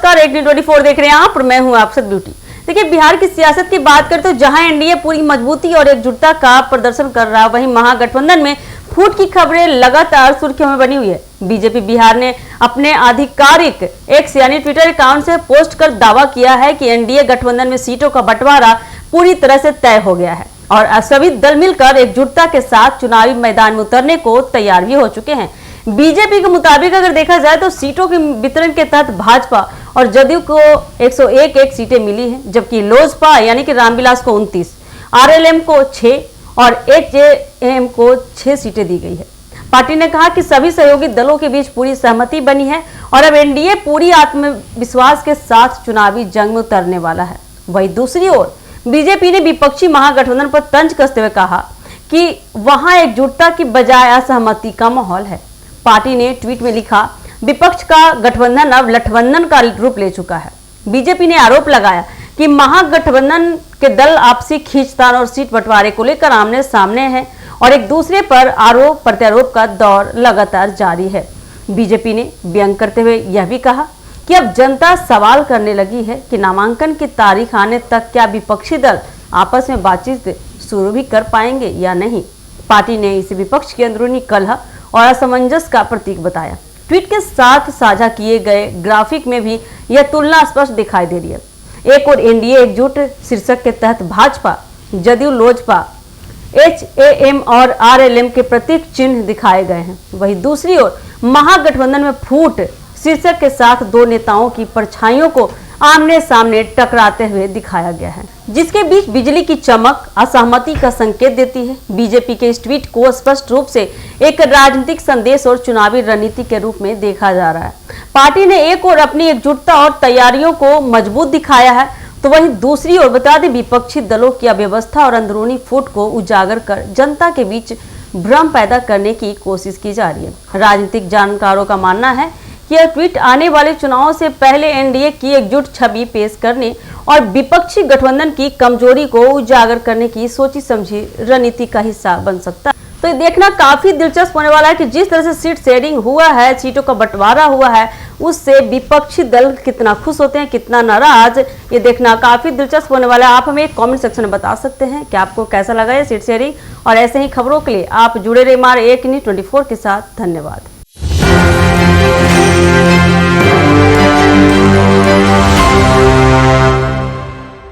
नमस्कार, एक न्यूज़ 24 देख रहे हैं आप और मैं हूं आपसद ब्यूटी। देखिए, बिहार की सियासत की बात करें तो जहां एनडीए पूरी मजबूती और एकजुटता का प्रदर्शन कर रहा है, वहीं महागठबंधन में फूट की खबरें लगातार सुर्खियों में बनी हुई है। बीजेपी बिहार ने अपने आधिकारिक एक्स यानी ट्विटर अकाउंट से पोस्ट कर दावा किया है कि एनडीए गठबंधन में सीटों का बंटवारा पूरी तरह से तय हो गया है और सभी दल मिलकर एकजुटता के साथ चुनावी मैदान में उतरने को तैयार भी हो चुके हैं। बीजेपी के मुताबिक अगर देखा जाए तो सीटों के वितरण के तहत भाजपा और जदयू को 101 सीटें मिली हैं, जबकि लोजपा यानी कि रामविलास को 29, आरएलएम को 6 और एचजेएम को 6 सीटें दी गई है। पार्टी ने कहा कि सभी सहयोगी दलों के बीच पूरी सहमति बनी है और अब एनडीए पूरी आत्मविश्वास के साथ चुनावी जंग में उतरने वाला है। वहीं दूसरी ओर बीजेपी ने विपक्षी महागठबंधन पर तंज कसते हुए कहा कि वहां एकजुटता की बजाय असहमति का माहौल है। पार्टी ने ट्वीट में लिखा, विपक्ष का गठबंधन अब लठबंधन का रूप ले चुका है। बीजेपी ने आरोप लगाया कि महागठबंधन के दल आपसी खींचतान और सीट बंटवारे को लेकर आमने सामने हैं और एक दूसरे पर आरोप प्रत्यारोप का दौर लगातार जारी है। बीजेपी ने व्यंग करते हुए यह भी कहा कि अब जनता सवाल करने लगी है कि नामांकन की तारीख आने तक क्या विपक्षी दल आपस में बातचीत शुरू भी कर पाएंगे या नहीं। पार्टी ने इसे विपक्ष की अंदरूनी कलह और असमंजस का प्रतीक बताया। ट्वीट के साथ साझा किए गए ग्राफिक में भी यह तुलना स्पष्ट दिखाई दे रही है। एक और एनडीए एकजुट शीर्षक के तहत भाजपा, जदयू, लोजपा, एचएएम और आरएलएम के प्रतीक चिन्ह दिखाए गए हैं। वहीं दूसरी ओर महागठबंधन में फूट शीर्षक के साथ दो नेताओं की परछाइयों को आमने सामने टकराते हुए दिखाया गया है, जिसके बीच बिजली की चमक असहमति का संकेत देती है। बीजेपी के इस ट्वीट को स्पष्ट रूप से एक राजनीतिक संदेश और चुनावी रणनीति के रूप में देखा जा रहा है। पार्टी ने एक ओर अपनी एकजुटता और तैयारियों को मजबूत दिखाया है, तो वहीं दूसरी ओर बता दें विपक्षी दलों की अव्यवस्था और अंदरूनी फूट को उजागर कर जनता के बीच भ्रम पैदा करने की कोशिश की जा रही है। राजनीतिक जानकारों का मानना है कि यह ट्वीट आने वाले चुनावों से पहले एनडीए की एकजुट छवि पेश करने और विपक्षी गठबंधन की कमजोरी को उजागर करने की सोची समझी रणनीति का हिस्सा बन सकता है। तो ये देखना काफी दिलचस्प होने वाला है कि जिस तरह से सीट शेयरिंग हुआ है, सीटों का बंटवारा हुआ है, उससे विपक्षी दल कितना खुश होते हैं, कितना नाराज, ये देखना काफी दिलचस्प होने वाला है। आप हमें कमेंट सेक्शन में बता सकते हैं कि आपको कैसा लगा ये सीट शेयरिंग, और ऐसे ही खबरों के लिए आप जुड़े रहिए हमारे एक न्यूज़ 24 के साथ। धन्यवाद।